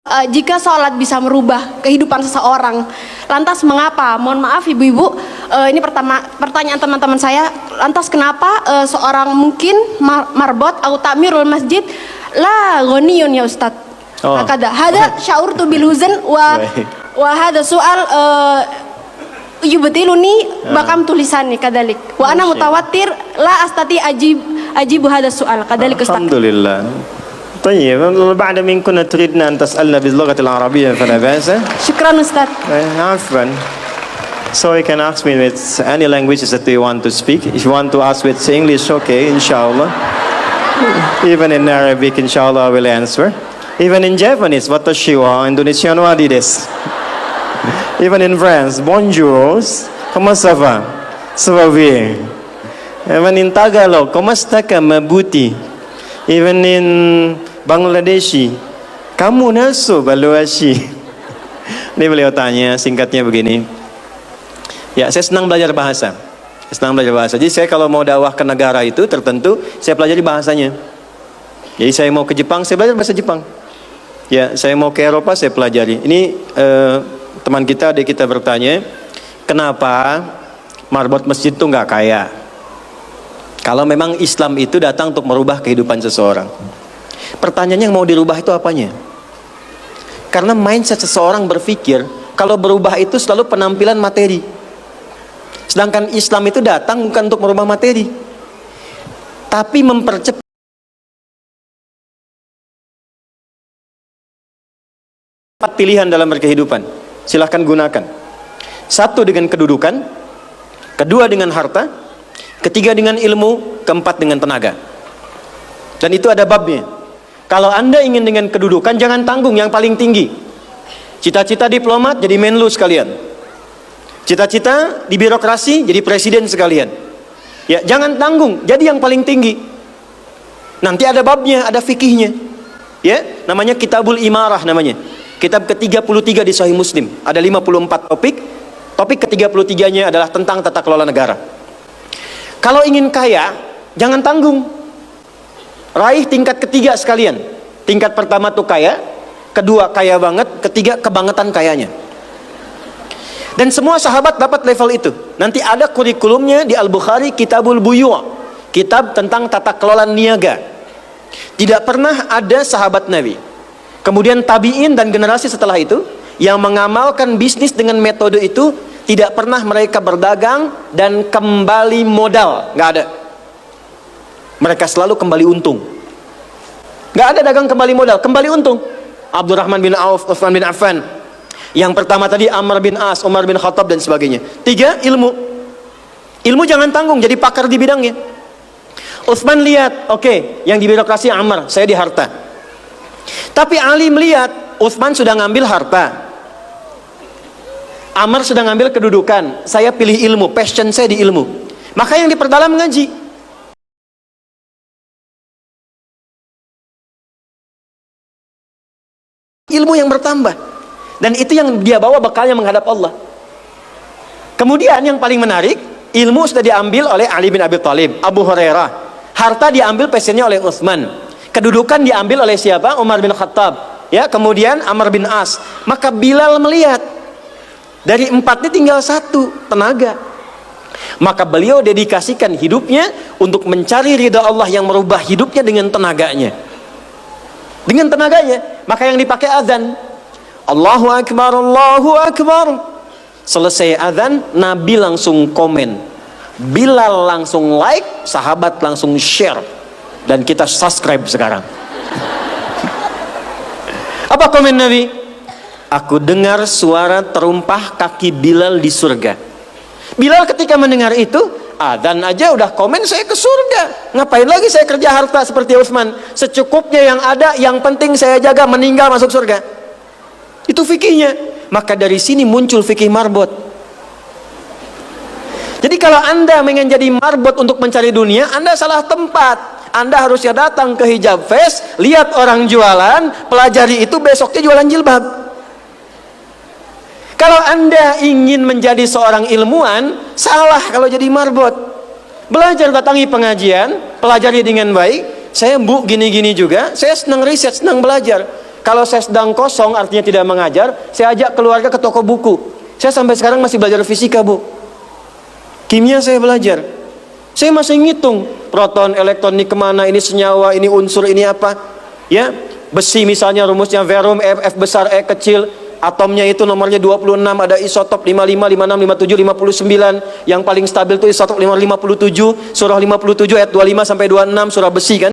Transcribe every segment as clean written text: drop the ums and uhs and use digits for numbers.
Jika sholat bisa merubah kehidupan seseorang, lantas mengapa? Mohon maaf ibu-ibu, ini pertanyaan teman-teman saya. Lantas kenapa seorang mungkin marbot atau takmirul masjid la ghaniyun ya Ustaz? Hakada hada sya'urtu bil huzn wa hada soal yubtiluni bakam tulisani kadalik wa ana mutawatir la astati ajibu hada soal kadalik Ustaz. Alhamdulillah. طيب بعد من كنا تريدنا أن تسألنا باللغة العربية فلا بأس. شكرا أستاذ. عفوا. So you can ask me with any languages that you want to speak. If you want to ask with English, okay, inshallah. Even in Arabic, inshallah, I will answer. Even in Japanese, watashi wa Indonesian wa desu. Even in France, bonjour, comment ça va? Ça va bien. Even in Tagalog, komasta ka mabuti? Even in Bangladeshi, kamu naso baluashi. Ini beliau tanya, singkatnya begini. Ya, saya senang belajar bahasa. Jadi saya kalau mau dakwah ke negara itu tertentu, saya pelajari bahasanya. Jadi saya mau ke Jepang, saya belajar bahasa Jepang. Ya, saya mau ke Eropa, saya pelajari. Ini teman kita, adik kita bertanya, kenapa marbot masjid itu nggak kaya? Kalau memang Islam itu datang untuk merubah kehidupan seseorang. Pertanyaannya yang mau dirubah itu apanya? Karena mindset seseorang berpikir kalau berubah itu selalu penampilan materi. Sedangkan Islam itu datang bukan untuk merubah materi, tapi mempercepat pilihan dalam berkehidupan. Silahkan gunakan. Satu dengan kedudukan, kedua dengan harta, ketiga dengan ilmu, keempat dengan tenaga. Dan itu ada babnya. Kalau Anda ingin dengan kedudukan, jangan tanggung yang paling tinggi. Cita-cita diplomat jadi menlu sekalian. Cita-cita di birokrasi jadi presiden sekalian. Ya, jangan tanggung, jadi yang paling tinggi. Nanti ada babnya, ada fikihnya. Ya, namanya Kitabul Imarah namanya. Kitab ke-33 di Sahih Muslim. Ada 54 topik. Topik ke-33-nya adalah tentang tata kelola negara. Kalau ingin kaya, jangan tanggung. Raih tingkat ketiga sekalian. Tingkat pertama tuh kaya, kedua kaya banget, ketiga kebangetan kayanya. Dan semua sahabat dapat level itu. Nanti ada kurikulumnya di Al-Bukhari, Kitabul Buyu', kitab tentang tata kelola niaga. Tidak pernah ada sahabat Nabi, kemudian tabi'in dan generasi setelah itu yang mengamalkan bisnis dengan metode itu. Tidak pernah mereka berdagang dan kembali modal, nggak ada. Mereka selalu kembali untung. Nggak ada dagang kembali modal, kembali untung. Abdurrahman bin Auf, Utsman bin Affan. Yang pertama tadi Amr bin As, Umar bin Khattab dan sebagainya. Tiga, ilmu. Ilmu jangan tanggung, jadi pakar di bidangnya. Utsman lihat, oke, yang di birokrasi Amr, saya di harta. Tapi Ali melihat, Utsman sudah ngambil harta, Amr sudah ngambil kedudukan, saya pilih ilmu, passion saya di ilmu. Maka yang diperdalam ngaji. Ilmu yang bertambah. Dan itu yang dia bawa bekalnya menghadap Allah. Kemudian yang paling menarik, ilmu sudah diambil oleh Ali bin Abi Thalib, Abu Hurairah. Harta diambil passionnya oleh Utsman. Kedudukan diambil oleh siapa? Umar bin Khattab. Ya, kemudian Amr bin As. Maka Bilal melihat, dari empat ini tinggal satu, tenaga. Maka beliau dedikasikan hidupnya untuk mencari ridha Allah yang merubah hidupnya dengan tenaganya. Dengan tenaganya. Maka yang dipakai azan. Allahu Akbar, Allahu Akbar. Selesai azan, Nabi langsung komen. Bilal langsung like, sahabat langsung share. Dan kita subscribe sekarang. Apa komen Nabi? Aku dengar suara terumpah kaki Bilal di surga. Bilal ketika mendengar itu, adzan aja udah komen saya ke surga. Ngapain lagi saya kerja harta seperti Utsman? Secukupnya yang ada, yang penting saya jaga, meninggal masuk surga. Itu fikihnya. Maka dari sini muncul fikih marbot. Jadi kalau Anda ingin jadi marbot untuk mencari dunia, Anda salah tempat. Anda harusnya datang ke Hijab Fest, lihat orang jualan, pelajari itu, besoknya jualan jilbab. Kalau Anda ingin menjadi seorang ilmuwan, salah kalau jadi marbot. Belajar, datangi pengajian, pelajari dengan baik. Saya Bu gini-gini juga, saya senang riset, senang belajar. Kalau saya sedang kosong, artinya tidak mengajar, saya ajak keluarga ke toko buku. Saya sampai sekarang masih belajar fisika, Bu. Kimia saya belajar. Saya masih ngitung proton, elektron, ini kemana, ini senyawa, ini unsur, ini apa. Ya, besi misalnya rumusnya verum, F besar, E kecil. Atomnya itu nomornya 26, ada isotop 55, 56, 57, 59. Yang paling stabil itu isotop 57. Surah 57 ayat 25 sampai 26, surah besi kan.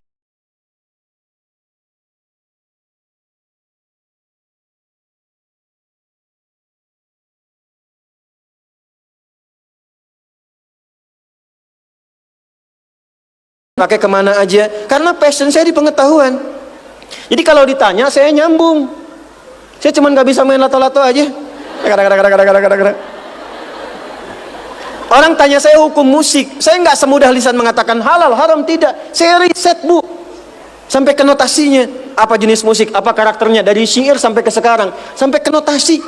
Pakai kemana aja, karena passion saya di pengetahuan. Jadi kalau ditanya, saya nyambung. Saya cuman gak bisa main lato-lato aja. Orang tanya saya hukum musik, saya nggak semudah lisan mengatakan halal, haram, tidak. Saya riset, Bu, sampai ke notasinya. Apa jenis musik, apa karakternya, dari syair sampai ke sekarang, sampai ke notasi.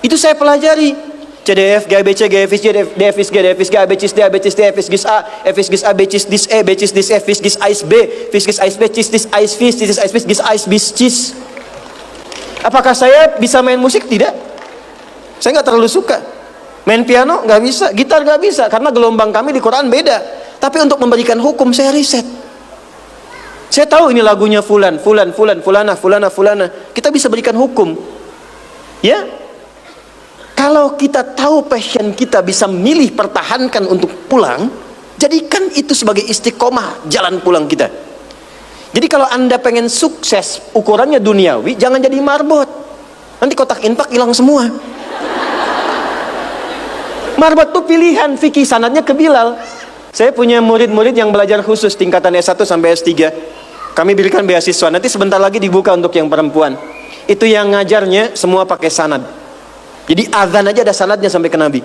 Itu saya pelajari. CDF, GABC, GFIS, DFIS, G, DFIS, G, ABCIS, D, ABCIS, D, FIS, GIS A, FIS, GIS A, BCIS, DIS E, BCIS, DIS F, FIS, GIS AIS B, FIS, GIS AIS B, CIS, DIS AIS FIS, CIS, AIS FIS, GIS AIS BIS, CIS. Apakah saya bisa main musik? Tidak. Saya nggak terlalu suka. Main piano nggak bisa, gitar nggak bisa, karena gelombang kami di Quran beda. Tapi untuk memberikan hukum saya riset. Saya tahu ini lagunya fulan, fulan, fulan, fulana, fulana, fulana. Kita bisa berikan hukum. Ya. Kalau kita tahu passion kita, bisa milih, pertahankan untuk pulang, jadikan itu sebagai istiqomah jalan pulang kita. Jadi kalau Anda pengen sukses, ukurannya duniawi, jangan jadi marbot. Nanti kotak infak hilang semua. Marbot itu pilihan, fikih sanadnya ke Bilal. Saya punya murid-murid yang belajar khusus tingkatan S1 sampai S3. Kami berikan beasiswa, nanti sebentar lagi dibuka untuk yang perempuan. Itu yang ngajarnya semua pakai sanad. Jadi azan aja ada sanadnya sampai ke Nabi.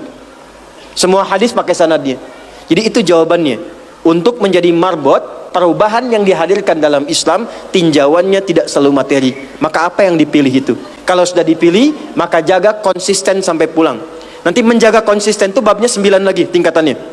Semua hadis pakai sanadnya. Jadi itu jawabannya. Untuk menjadi marbot, perubahan yang dihadirkan dalam Islam, tinjauannya tidak selalu materi. Maka apa yang dipilih itu? Kalau sudah dipilih, maka jaga konsisten sampai pulang. Nanti menjaga konsisten itu babnya 9 lagi tingkatannya.